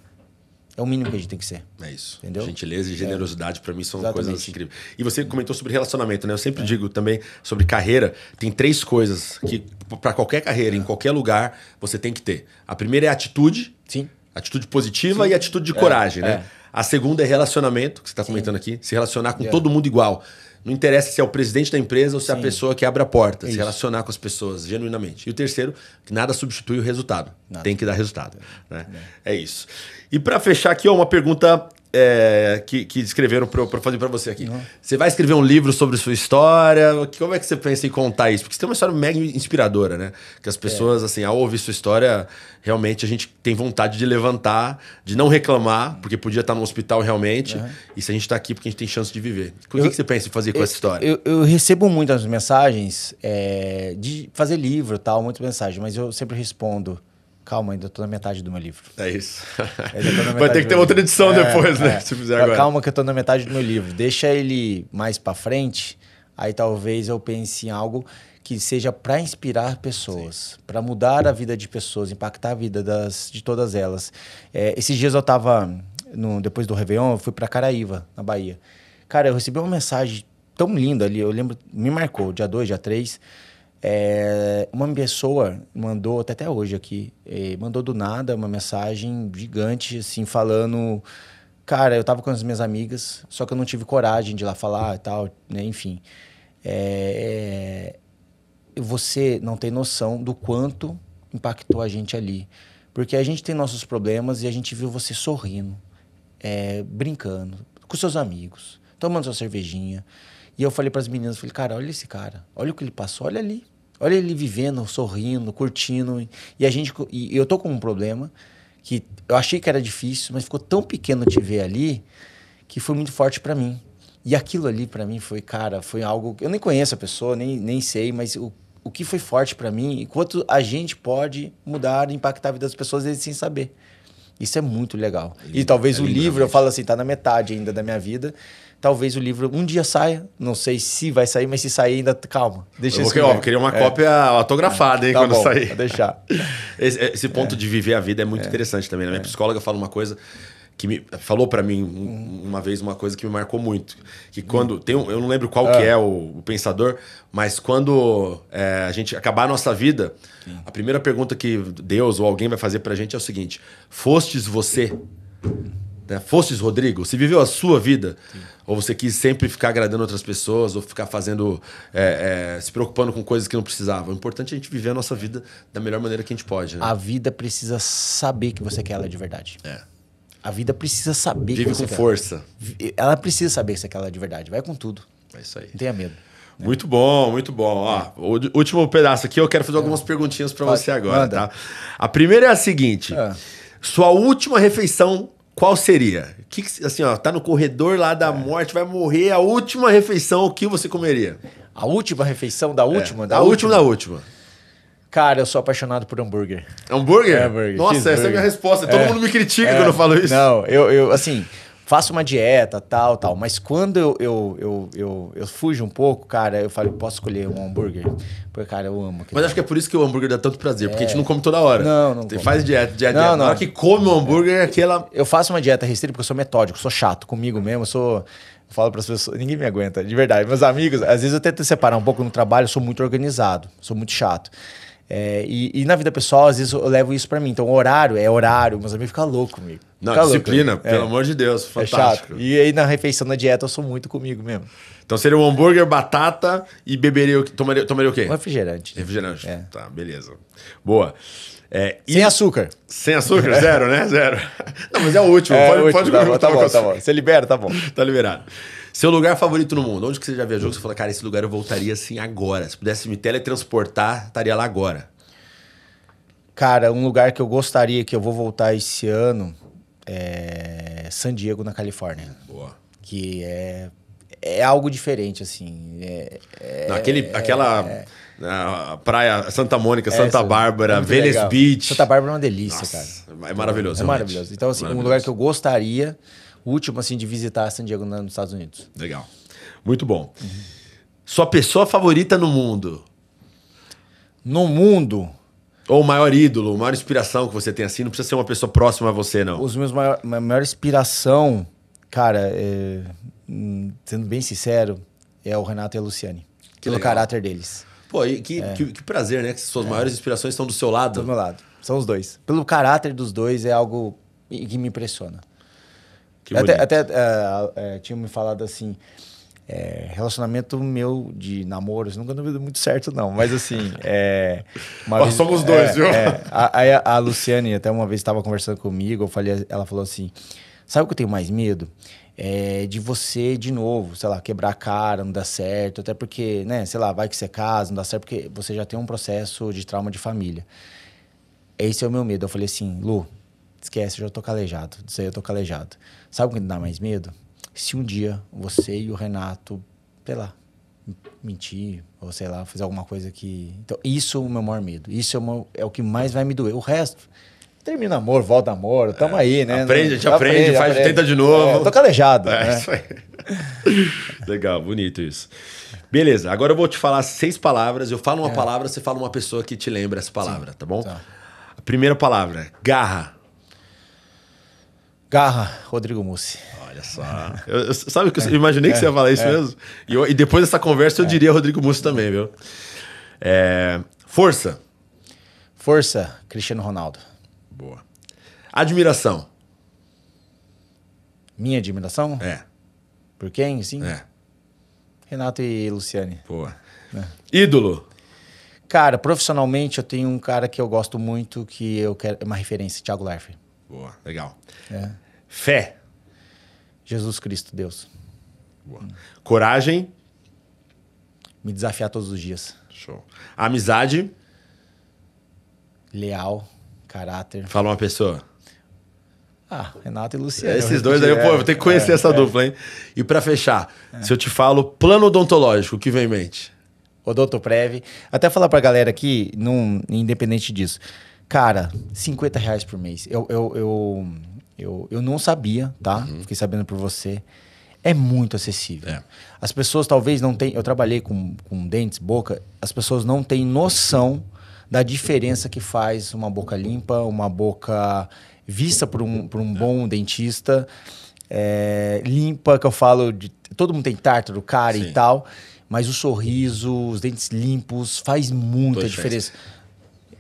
É o mínimo que a gente tem que ser. É isso. Entendeu? Gentileza e generosidade, pra mim, são Exatamente. coisas incríveis. E você comentou sobre relacionamento, né? Eu sempre digo também sobre carreira. Tem 3 coisas que, pra qualquer carreira, em qualquer lugar, você tem que ter. A primeira é atitude. Sim. Atitude positiva e atitude de coragem, né? A segunda é relacionamento, que você está comentando aqui. Se relacionar com todo mundo igual. Não interessa se é o presidente da empresa ou se é a pessoa que abre a porta. Se relacionar com as pessoas genuinamente. E o terceiro, que nada substitui o resultado. Tem que dar resultado. Né? É isso. E para fechar aqui, ó, uma pergunta que escreveram para eu fazer para você aqui. Você vai escrever um livro sobre sua história? Como é que você pensa em contar isso? Porque você tem uma história mega inspiradora, né? Que as pessoas, assim, ao ouvir sua história, realmente a gente tem vontade de levantar, de não reclamar, porque podia estar no hospital realmente. E se a gente está aqui porque a gente tem chance de viver. O que você pensa em fazer com essa história? Eu recebo muitas mensagens de fazer livro e tal, muitas mensagens, mas eu sempre respondo: calma, ainda tô na metade do meu livro. É isso. Vai ter que ter outra edição depois, né? Se fizer agora. Calma que eu tô na metade do meu livro. Deixa ele mais pra frente, aí talvez eu pense em algo que seja para inspirar pessoas, para mudar a vida de pessoas, impactar a vida de todas elas. Esses dias eu tava, depois do Réveillon, eu fui pra Caraíva, na Bahia. Cara, eu recebi uma mensagem tão linda ali, eu lembro, me marcou, dia 2, dia 3... uma pessoa mandou, até hoje aqui, mandou do nada uma mensagem gigante, assim, falando: cara, eu tava com as minhas amigas, só que eu não tive coragem de ir lá falar e tal, né? Enfim. Você não tem noção do quanto impactou a gente ali. Porque a gente tem nossos problemas e a gente viu você sorrindo, brincando, com seus amigos, tomando sua cervejinha. E eu falei para as meninas, falei: cara, olha esse cara, olha o que ele passou, olha ali. Olha ele vivendo, sorrindo, curtindo. E eu tô com um problema que eu achei que era difícil, mas ficou tão pequeno te ver ali que foi muito forte para mim. E aquilo ali para mim foi, cara, foi algo... Eu nem conheço a pessoa, nem sei, mas o que foi forte para mim, enquanto a gente pode mudar, impactar a vida das pessoas sem saber. Isso é muito legal. E talvez o livro, eu falo assim, tá na metade ainda da minha vida. Talvez o livro um dia saia. Não sei se vai sair, mas se sair ainda... Calma, deixa eu Eu queria uma cópia autografada, hein, tá quando bom, sair. Vou deixar. Esse ponto de viver a vida é muito interessante também. Né? Minha psicóloga fala uma coisa que falou para mim uma vez uma coisa que me marcou muito. Que quando... eu não lembro qual que é o pensador, mas quando a gente acabar a nossa vida, a primeira pergunta que Deus ou alguém vai fazer pra gente é o seguinte: fostes você... Né? Fostes Rodrigo, você viveu a sua vida? Sim. Ou você quis sempre ficar agradando outras pessoas, ou ficar fazendo, se preocupando com coisas que não precisava? O importante é a gente viver a nossa vida da melhor maneira que a gente pode. Né? A vida precisa saber que você quer ela de verdade. A vida precisa saber Vive que você com quer. Força. Ela precisa saber que você quer ela de verdade. Vai com tudo. É isso aí. Não tenha medo. Muito bom, muito bom. Ó, o último pedaço aqui, eu quero fazer algumas perguntinhas para você agora. Manda. Tá? A primeira é a seguinte: sua última refeição, qual seria? Assim, ó, tá no corredor lá da morte, vai morrer, a última refeição, o que você comeria? A última refeição da última? Da última. Cara, eu sou apaixonado por hambúrguer. Hambúrguer? Hambúrguer. Nossa, essa é a minha resposta. Todo mundo me critica quando eu falo isso. Não, eu assim, faço uma dieta, tal, mas quando eu fujo um pouco, cara, eu falo: eu posso escolher um hambúrguer? Porque, cara, eu amo. Mas acho que é por isso que o hambúrguer dá tanto prazer, porque a gente não come toda hora. Não Você come. faz dieta. Não. Na hora que come o hambúrguer, é aquela... Eu faço uma dieta restrita porque eu sou metódico, sou chato comigo mesmo, eu falo para as pessoas, ninguém me aguenta, de verdade. Meus amigos, às vezes eu tento separar um pouco no trabalho, eu sou muito organizado, sou muito chato. E na vida pessoal, às vezes eu levo isso pra mim. Então, horário, meus amigos ficam loucos comigo. Não, disciplina, pelo amor de Deus, fantástico. É chato. E aí na refeição, na dieta, eu sou muito comigo mesmo. Então seria um hambúrguer, batata e tomaria o quê? Um refrigerante. Refrigerante. Tá, beleza. Boa. Sem açúcar. Sem açúcar? Zero, né? Zero. Não, mas é o último. Pode tá bom. Você libera, tá bom. Tá liberado. Seu lugar favorito no mundo? Onde que você já viajou que você fala: cara, esse lugar eu voltaria assim agora. Se pudesse me teletransportar, estaria lá agora. Cara, um lugar que eu gostaria, que eu vou voltar esse ano, é San Diego, na Califórnia. Boa. Que é algo diferente, assim. Não, aquela a praia Santa Mônica, Santa Bárbara, Venice legal. Beach. Santa Bárbara é uma delícia, Nossa, cara. é maravilhoso. É realmente. maravilhoso. Então, assim, um Maravilhoso. lugar que eu gostaria, o último, assim, de visitar San Diego nos Estados Unidos. Legal. Muito bom. Sua pessoa favorita no mundo? No mundo, Ou o maior ídolo, maior inspiração que você tem assim? Não precisa ser uma pessoa próxima a você, não. minha maior inspiração, cara, sendo bem sincero, é o Renato e a Luciane. Pelo legal. caráter deles. Pô, e que prazer, né? Que suas maiores inspirações estão do seu lado. Do meu lado. São os dois. Pelo caráter dos dois, é algo que me impressiona. Que bonito. Tinha me falado assim, relacionamento meu de namoros, nunca deu muito certo, não. Mas assim, Somos dois, viu? Aí a Luciane, até uma vez estava conversando comigo, ela falou assim, sabe o que eu tenho mais medo? De você, de novo, sei lá, quebrar a cara, não dar certo, até porque, né, sei lá, vai que você casa, não dá certo, porque você já tem um processo de trauma de família. Esse é o meu medo. Eu falei assim, Lu, esquece, eu já tô calejado. Disso aí eu tô calejado. Sabe o que me dá mais medo? Se um dia você e o Renato, sei lá, mentir, ou sei lá, fazer alguma coisa que... Então, isso é o meu maior medo. Isso é o que mais vai me doer. O resto, termina namoro, volta namoro, tamo aí, né? Aprende, a gente aprende, tenta de novo. Tô calejado. Né? Isso aí. Legal, bonito isso. Beleza, agora eu vou te falar 6 palavras. Eu falo uma palavra, você fala uma pessoa que te lembra essa palavra, tá bom? Tá. A primeira palavra, garra. Garra, Rodrigo Mussi. Olha só. Sabe que eu imaginei que você ia falar isso mesmo? E depois dessa conversa eu diria Rodrigo Mussi também, viu? Força. Força, Cristiano Ronaldo. Boa. Admiração. Minha admiração? Por quem, sim? Renato e Luciane. Boa. Ídolo. Cara, profissionalmente eu tenho um cara que eu gosto muito, que eu quero, é uma referência, Thiago Leifert. Boa, legal. Fé. Jesus Cristo, Deus. Boa. Coragem. Me desafiar todos os dias. Show. Amizade. Leal, caráter. Fala uma pessoa. Renato e Luciane. Esses dois aí, eu vou ter que conhecer essa dupla, hein? E pra fechar, se eu te falo plano odontológico, o que vem em mente? Odontoprev. Até falar pra galera aqui, independente disso. Cara, R$50 por mês. Eu não sabia, tá? Fiquei sabendo por você. É muito acessível. As pessoas talvez não tenham... Eu trabalhei com dentes, boca. As pessoas não têm noção da diferença que faz uma boca limpa, uma boca vista por um bom dentista. Limpa, que eu falo... todo mundo tem tártaro, cárie e tal. Mas o sorriso, os dentes limpos, faz muita diferença.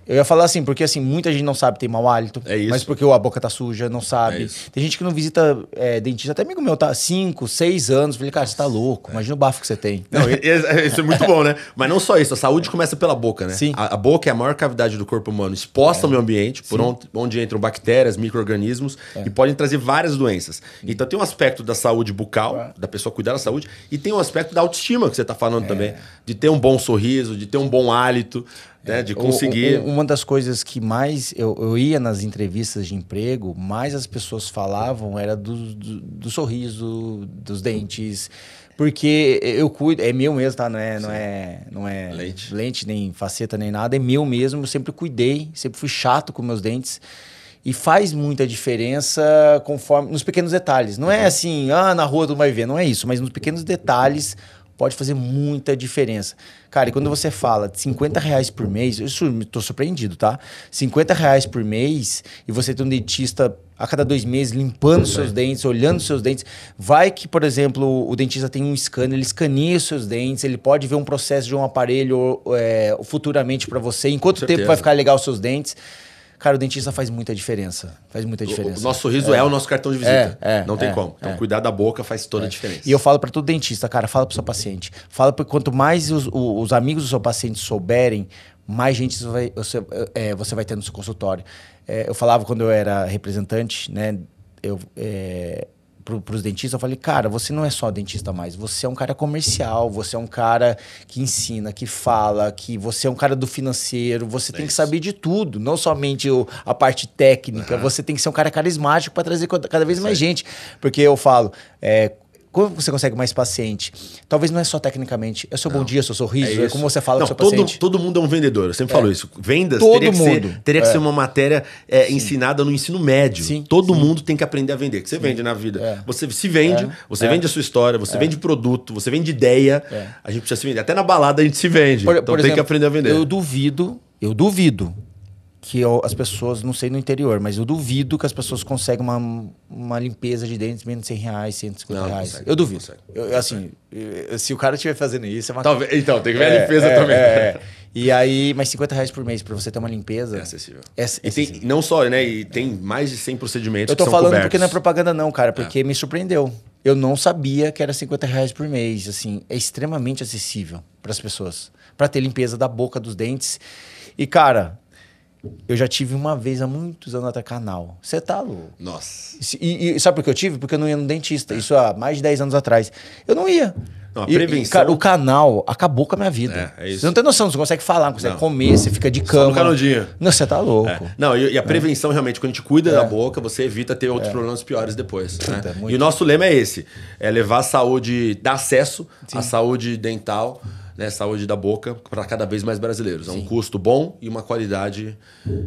Eu ia falar assim, porque assim, muita gente não sabe ter mau hálito. É isso. Mas porque a boca tá suja, não sabe. Tem gente que não visita dentista. Até amigo meu tá 5, 6 anos. Falei, cara, você tá louco. Imagina o bafo que você tem. Não, isso é muito bom, né? Mas não só isso, a saúde começa pela boca, né? Sim. A boca é a maior cavidade do corpo humano, exposta ao meio ambiente, por onde entram bactérias, micro-organismos e podem trazer várias doenças. Então tem um aspecto da saúde bucal, da pessoa cuidar da saúde, e tem um aspecto da autoestima que você tá falando também. De ter um bom sorriso, de ter um bom hálito, né? De conseguir... Uma das coisas que mais eu ia nas entrevistas de emprego, mais as pessoas falavam era do sorriso, dos dentes. Porque eu cuido, é meu mesmo, tá? Não é lente, nem faceta, nem nada. É meu mesmo, eu sempre cuidei, sempre fui chato com meus dentes. E faz muita diferença conforme nos pequenos detalhes. Não é assim, na rua tu vai ver, não é isso. Mas nos pequenos detalhes pode fazer muita diferença. Cara, e quando você fala de R$50 por mês, eu tô surpreendido, tá? R$50 por mês e você tem um dentista a cada 2 meses limpando seus dentes, olhando seus dentes. Vai que, por exemplo, o dentista tem um scanner, ele escaneia os seus dentes, ele pode ver um processo de um aparelho futuramente para você. Em quanto tempo vai ficar legal os seus dentes? Cara, o dentista faz muita diferença. Faz muita diferença. O nosso sorriso é o nosso cartão de visita. Não tem como. Então, cuidar da boca faz toda a diferença. E eu falo para todo dentista, cara, fala pro seu paciente. Fala porque quanto mais os amigos do seu paciente souberem, mais gente você vai ter no seu consultório. Eu falava quando eu era representante, né? pros dentistas, eu falei, cara, você não é só dentista mais, você é um cara comercial, você é um cara que ensina, que fala, que você é um cara do financeiro, você tem que saber de tudo, não somente a parte técnica, você tem que ser um cara carismático para trazer cada vez mais gente. Porque eu falo, como você consegue mais paciente? Talvez não é só tecnicamente, é o seu bom dia, seu sorriso, é como você fala com o seu paciente. Todo mundo é um vendedor, eu sempre falo isso. Vendas teria que ser uma matéria ensinada no ensino médio. Todo mundo tem que aprender a vender. Que você vende na vida. Você se vende, você vende a sua história, você vende produto, você vende ideia. A gente precisa se vender. Até na balada a gente se vende. Então tem exemplo, que aprender a vender. Eu duvido que as pessoas, não sei no interior, mas eu duvido que as pessoas conseguem uma limpeza de dentes menos de R$100, R$150. Consegue, eu duvido. Assim, se o cara estiver fazendo isso, é uma... Talvez, então, tem que ver a limpeza também. E aí, mas R$50 por mês pra você ter uma limpeza... É acessível. E tem, não só, né? E tem mais de 100 procedimentos que são cobertos. Eu tô falando porque não é propaganda não, cara. Porque me surpreendeu. Eu não sabia que era R$50 por mês. Assim, é extremamente acessível pras pessoas. Pra ter limpeza da boca, dos dentes. E, cara... Eu já tive uma vez há muitos anos até canal. Você tá louco? Nossa. E sabe por que eu tive? Porque eu não ia no dentista. Isso há mais de 10 anos atrás. Eu não ia. Não, a prevenção... cara, o canal acabou com a minha vida. É isso. Você não tem noção, você não consegue falar, não consegue comer, você fica de cama. Só no canudinho. Não, você tá louco. Não, e a prevenção realmente, quando a gente cuida da boca, você evita ter outros problemas piores depois. Né? E o nosso lema é esse. É levar a saúde, dar acesso à saúde dental, né, saúde da boca para cada vez mais brasileiros. É um custo bom e uma qualidade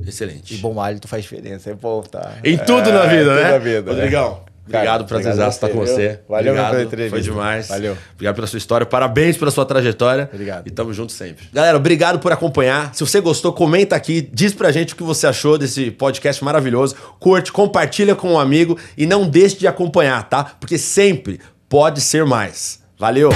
excelente. E bom hálito faz diferença. É bom, tá? Em tudo na vida, né? Na vida, Rodrigão, obrigado, prazerzaço estar com você. Valeu pela entrevista. Foi demais. Valeu. Obrigado pela sua história. Parabéns pela sua trajetória. Obrigado. E tamo junto sempre. Galera, obrigado por acompanhar. Se você gostou, comenta aqui. Diz pra gente o que você achou desse podcast maravilhoso. Curte, compartilha com um amigo e não deixe de acompanhar, tá? Porque sempre pode ser mais. Valeu!